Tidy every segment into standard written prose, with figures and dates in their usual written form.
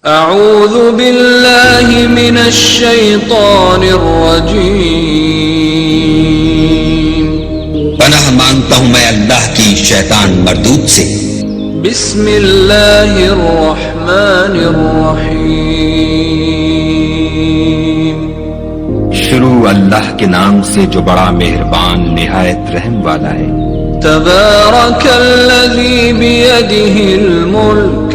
اعوذ باللہ من الشیطان الرجیم، پناہ مانگتا ہوں میں اللہ کی شیطان مردود سے۔ بسم اللہ الرحمن الرحیم، شروع اللہ کے نام سے جو بڑا مہربان نہایت رحم والا ہے۔ تبارک الذی بیدہ الملک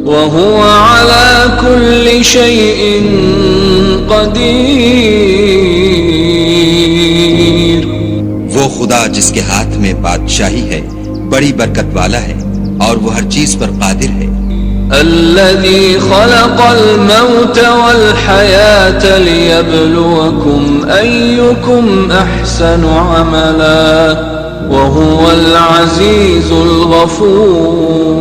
وهو على كل شيء قدیر، وہ خدا جس کے ہاتھ میں بادشاہی ہے بڑی برکت والا ہے اور وہ ہر چیز پر قادر ہے۔ الذي خلق الموت والحياة ليبلوكم أيكم أحسن عملا وهو العزيز الغفور،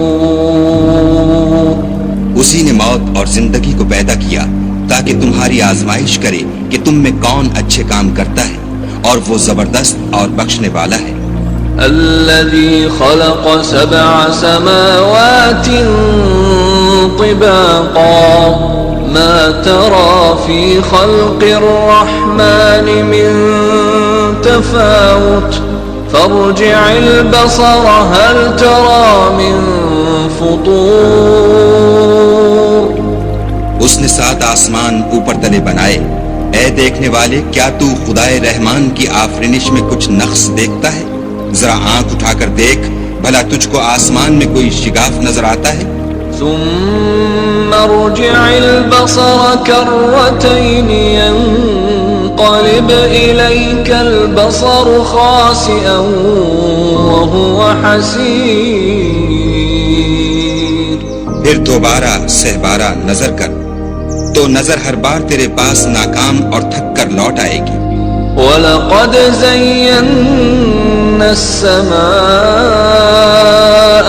اسی نے موت اور زندگی کو پیدا کیا تاکہ تمہاری آزمائش کرے کہ تم میں کون اچھے کام کرتا ہے، اور وہ زبردست اور بخشنے والا ہے۔ الذي خلق 7 سماوات طباقا ما ترى في خلق الرحمن من تفاوت فارجع البصر هل ترى من فطور، اس نے 7 آسمان اوپر تلے بنائے، اے دیکھنے والے کیا تو خدائے رحمان کی آفرینش میں کچھ نقص دیکھتا ہے؟ ذرا آنکھ اٹھا کر دیکھ بھلا تجھ کو آسمان میں کوئی شگاف نظر آتا ہے؟ ثم ارجع البصر كرتين ينقلب إليك البصر خاسئا وهو حسير، پھر دوبارہ سہبارہ نظر کر تو نظر ہر بار تیرے پاس ناکام اور تھک کر لوٹ آئے گی۔ وَلَقَدْ زَيَّنَّا السَّمَاءَ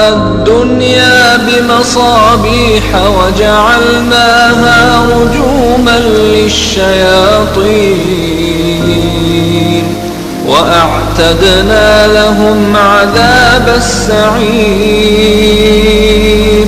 الدُّنْيَا بِمَصَابِيحَ وَجَعَلْنَاهَا رُجُومًا لِلشَّيَاطِينِ وَأَعْتَدْنَا لَهُمْ عَذَابَ السَّعِيرِ،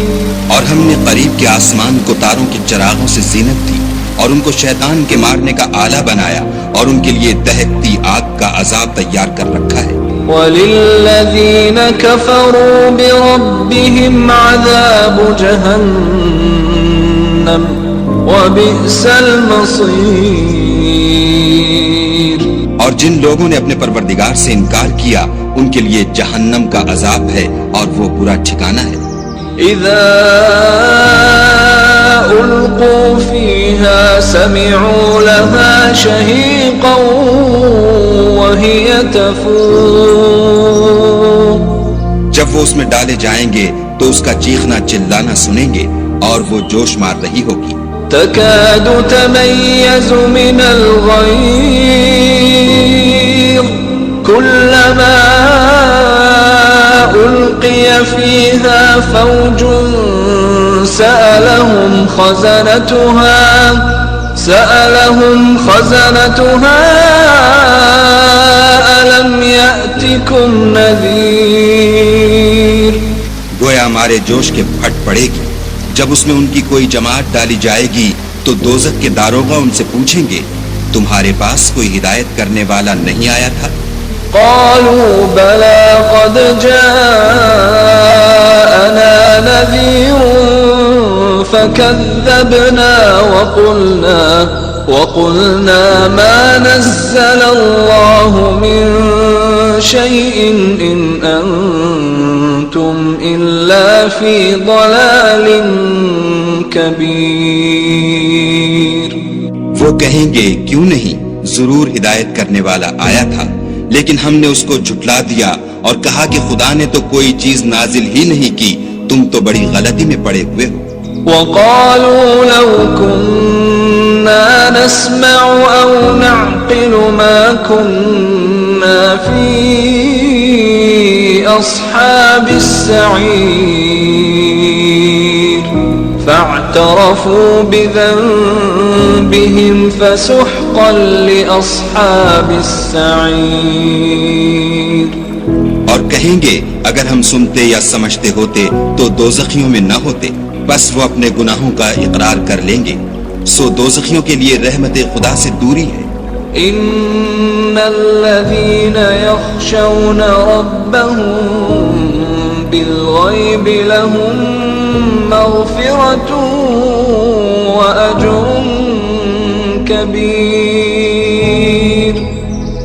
اور ہم نے قریب کے آسمان کو تاروں کے چراغوں سے زینت دی اور ان کو شیطان کے مارنے کا آلہ بنایا اور ان کے لیے دہکتی آگ کا عذاب تیار کر رکھا ہے۔ وَلِلَّذِينَ كَفَرُوا بِرَبِّهِمْ عَذَابُ جَهَنَّمَ وَبِئْسَ الْمَصِيرُ، اور جن لوگوں نے اپنے پروردگار سے انکار کیا ان کے لیے جہنم کا عذاب ہے اور وہ برا ٹھکانہ ہے۔ اذا القوا فيها سمعوا لها شهيقا وهي تفور، جب وہ اس میں ڈالے جائیں گے تو اس کا چیخنا چلانا سنیں گے اور وہ جوش مار رہی ہوگی۔ تكاد تميز من الغيظ كلما ألقي فيها فوج سألهم خزنتها ألم يأتكم نذير، گویا مارے جوش کے پھٹ پڑے گی۔ جب اس میں ان کی کوئی جماعت ڈالی جائے گی تو دوزخ کے داروغہ ان سے پوچھیں گے تمہارے پاس کوئی ہدایت کرنے والا نہیں آیا تھا؟ قالوا بلى قد جاءنا نذير فكذبنا وقلنا ما نزل الله من شيء إن أنتم إلا في ضلال كبير، وہ کہیں گے کیوں نہیں، ضرور ہدایت کرنے والا آیا تھا لیکن ہم نے اس کو جھٹلا دیا اور کہا کہ خدا نے تو کوئی چیز نازل ہی نہیں کی، تم تو بڑی غلطی میں پڑے ہوئے ہو۔ وقالوا لو كنا نسمع أو نعقل ما كنا في أصحاب السعير فاعترفوا بذنبهم فسحقا لأصحاب السعير، اور کہیں گے اگر ہم سنتے یا سمجھتے ہوتے تو دوزخیوں میں نہ ہوتے۔ بس وہ اپنے گناہوں کا اقرار کر لیں گے، سو دوزخیوں کے لیے رحمت خدا سے دوری ہے۔ ان الذين يخشون ربهم بالغيب لهم مغفرة وأجر كبير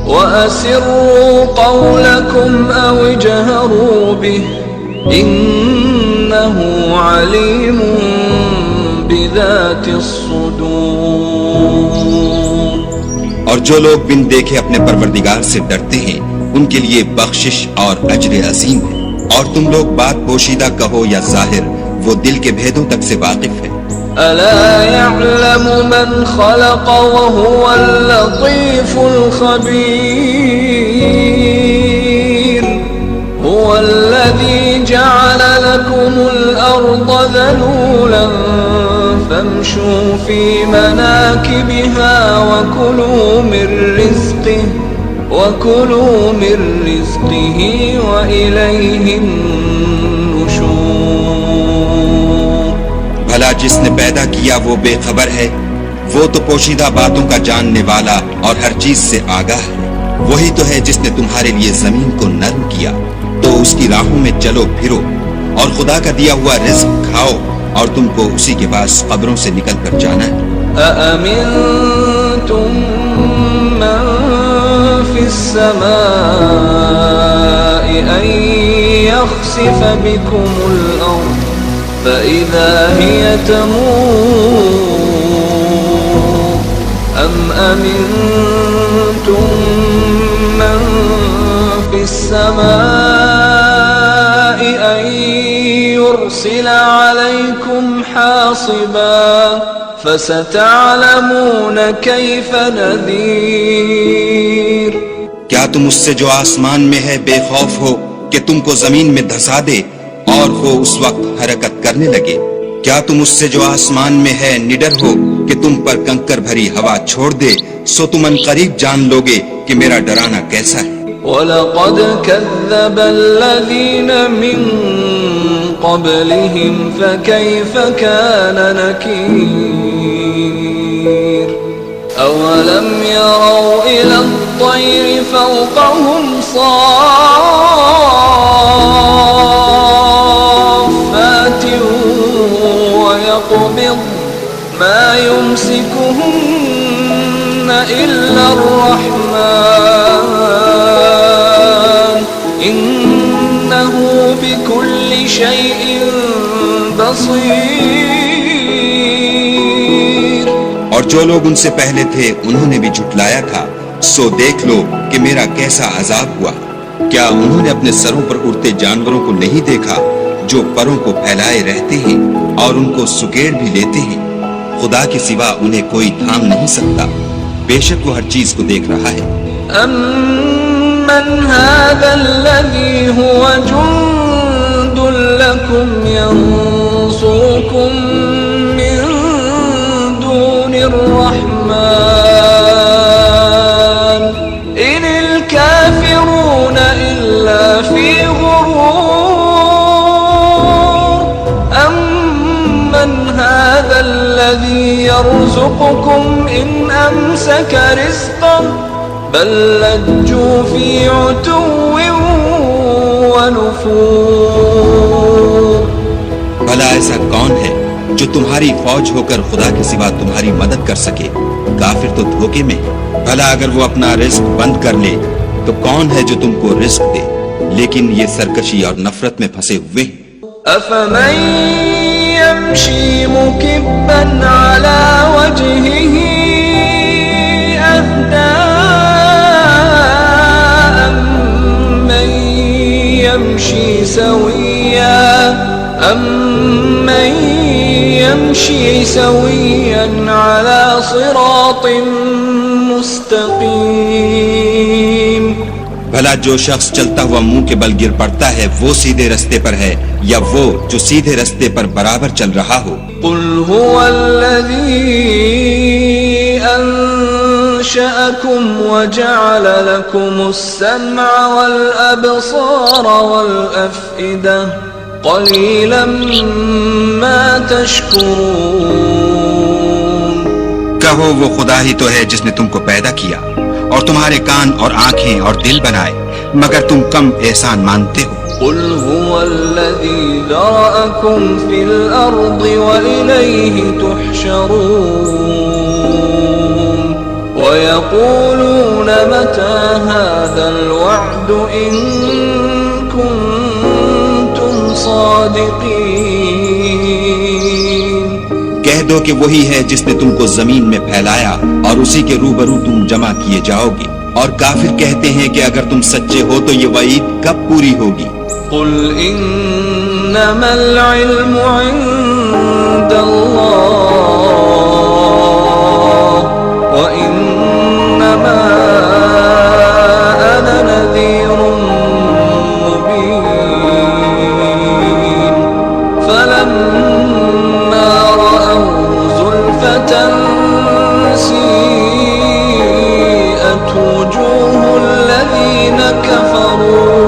وأسروا قولكم أو اجهروا به إنه عليم بذات الصدور۔ اور جو لوگ بن دیکھے اپنے پروردگار سے ڈرتے ہیں ان کے لیے بخشش اور اجر عظیم ہے، اور تم لوگ بات پوشیدہ کہو یا ظاہر، وہ دل کے بھیدوں تک سے واقف ہے۔ ألا يعلم من خلق وهو اللطيف الخبير هو الذي جعل لكم الأرض ذلولا فامشوا في مناكبها وكلوا من رزقه وإليه النشور۔ بھلا جس نے پیدا کیا وہ بے خبر ہے، وہ تو پوشیدہ باتوں کا جاننے والا اور ہر چیز سے آگاہ ہے۔ وہی تو ہے جس نے تمہارے لیے زمین کو نرم کیا، تو اس کی راہوں میں چلو پھرو اور خدا کا دیا ہوا رزق کھاؤ، اور تم کو اسی کے پاس قبروں سے نکل کر جانا ہے۔ أأمنتم من في السماء أن يخسف بكم الأرض فإذا هي تمور أم أمنتم من في السماء أن يرسل عليكم حاصبا فستعلمون كيف نذير۔ کیا تم اس سے جو آسمان میں ہے بے خوف ہو کہ تم کو زمین میں دھسا دے اور وہ اس وقت حرکت کرنے لگے؟ کیا تم اس سے جو آسمان میں ہے نڈر ہو کہ تم پر کنکر بھری ہوا چھوڑ دے؟ سو تم ان قریب جان لوگے کہ میرا ڈرانا کیسا ہے۔ وَلَقَدْ كَذَّبَ الَّذِينَ مِن قَبْلِهِمْ فَكَيْفَ كَانَ نَكِيرِ أَوَلَمْ يَرَوْا إِلَى الطَّيْرِ فَوْقَهُمْ صَافَّاتٍ وَيَقْبِضْنَ مَا يُمْسِكُهُنَّ إِلَّا الرَّحْمَنُ إِنَّهُ بِكُلِّ شَيْءٍ بَصِيرٌ۔ اور جو لوگ ان سے پہلے تھے انہوں نے بھی جھٹلایا تھا، سو دیکھ لو کہ میرا کیسا عذاب ہوا۔ کیا انہوں نے اپنے سروں پر اڑتے جانوروں کو نہیں دیکھا جو پروں کو پھیلائے رہتے ہیں اور ان کو سکیڑ بھی لیتے ہیں؟ خدا کے سوا انہیں کوئی تھام نہیں سکتا، بے شک وہ ہر چیز کو دیکھ رہا ہے۔ أَمَّنْ هَذَا الَّذِي هُوَ جُنْدٌ لَكُمْ يَنْصُرُكُمْ مِنْ دُونِ الرَّحْمَنِ إِنِ الْكَافِرُونَ إِلَّا فِي غُرُورٍ أَمَّنْ هَذَا الَّذِي يَرْزُقُكُمْ إِنْ أَمْسَكَ رِزْقَهُ بل لجوا في عتو ونفور۔ بھلا ایسا کون ہے جو تمہاری فوج ہو کر خدا کے سوا تمہاری مدد کر سکے؟ کافر تو دھوکے میں۔ بھلا اگر وہ اپنا رزق بند کر لے تو کون ہے جو تم کو رزق دے؟ لیکن یہ سرکشی اور نفرت میں پھنسے ہوئے ہیں۔ أفمن يمشي مكبا على وجهه أهدى أَمَّن يَمْشِي سَوِيًّا عَلَى صِرَاطٍ مُسْتَقِيمٍ۔ بھلا جو شخص چلتا ہوا منہ کے بل گر پڑتا ہے وہ سیدھے رستے پر ہے یا وہ جو سیدھے رستے پر برابر چل رہا ہو؟ قُلْ هُوَ الَّذِي أَنشَأَكُمْ وَجَعَلَ لَكُمُ السَّمْعَ وَالْأَبْصَارَ وَالْأَفْئِدَةَ قليلا ما تشكرون کہو وہ خدا ہی تو ہے جس نے تم کو پیدا کیا اور تمہارے کان اور آنکھیں اور دل بنائے، مگر تم کم احسان مانتے ہو۔ قل هو الذي ذرأكم في الأرض وإليه تحشرون ويقولون متى هذا الوعد إن كنتم صادقين۔ کہہ دو کہ وہی ہے جس نے تم کو زمین میں پھیلایا اور اسی کے روبرو تم جمع کیے جاؤ گے، اور کافر کہتے ہیں کہ اگر تم سچے ہو تو یہ وعید کب پوری ہوگی؟ قل انما العلم عند الله وانما انا نذير مبين فلما رأوا زلفة سيئت وجوه الذين كفروا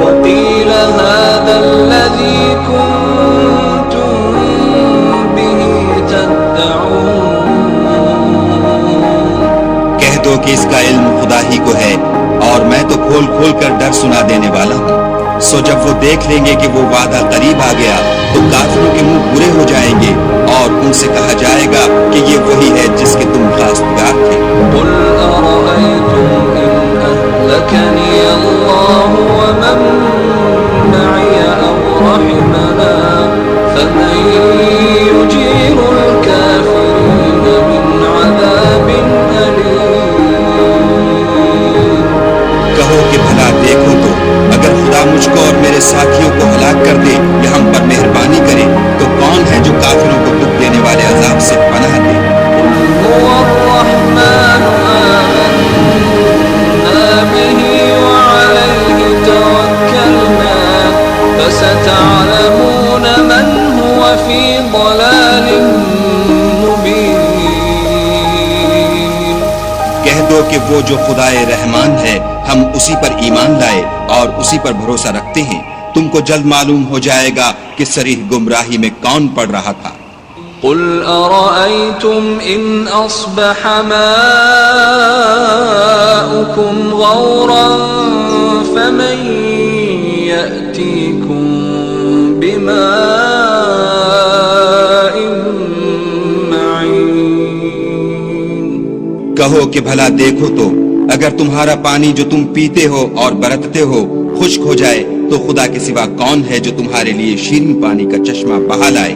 وقيل هذا الذي كنتم به تدعون۔ کہہ دو کہ اس کا علم خدا ہی کو ہے اور میں تو کھول کھول کر ڈر سنا دینے والا ہوں۔ سو جب وہ دیکھ لیں گے کہ وہ وعدہ قریب آ گیا تو کافروں کے منہ برے ہو جائیں گے اور ان سے کہا جائے گا کہ یہ وہی ہے جس کے تم خواستگار تھے۔ قل أرأيتم إن أهلكني الله ومن معي أو رحمنا فمن يجير الكافرين من عذاب أليم۔ کہو کہ بھلا دیکھو تو اگر خدا مجھ کو اور میرے ساتھیوں کو ہلاک کر دے یا ہم پر مہربانی کرے تو کون ہے جو کافروں کو دکھ دینے والے عذاب سے پناہ دے؟ هو الرحمن آمنا به وعليه توكلنا فستعلمون من هو في ضلال مبين۔ کہہ دو کہ وہ جو خدائے رحمان ہے ہم اسی پر ایمان لائے اور اسی پر بھروسہ رکھتے ہیں، تم کو جلد معلوم ہو جائے گا کہ صریح گمراہی میں کون پڑ رہا تھا۔ قل أرأيتم إن أصبح ماؤكم غورا فمن يأتيكم بماء معين۔ کہو کہ بھلا دیکھو تو اگر تمہارا پانی جو تم پیتے ہو اور برتتے ہو خشک ہو جائے تو خدا کے سوا کون ہے جو تمہارے لیے شیریں پانی کا چشمہ بہا لائے؟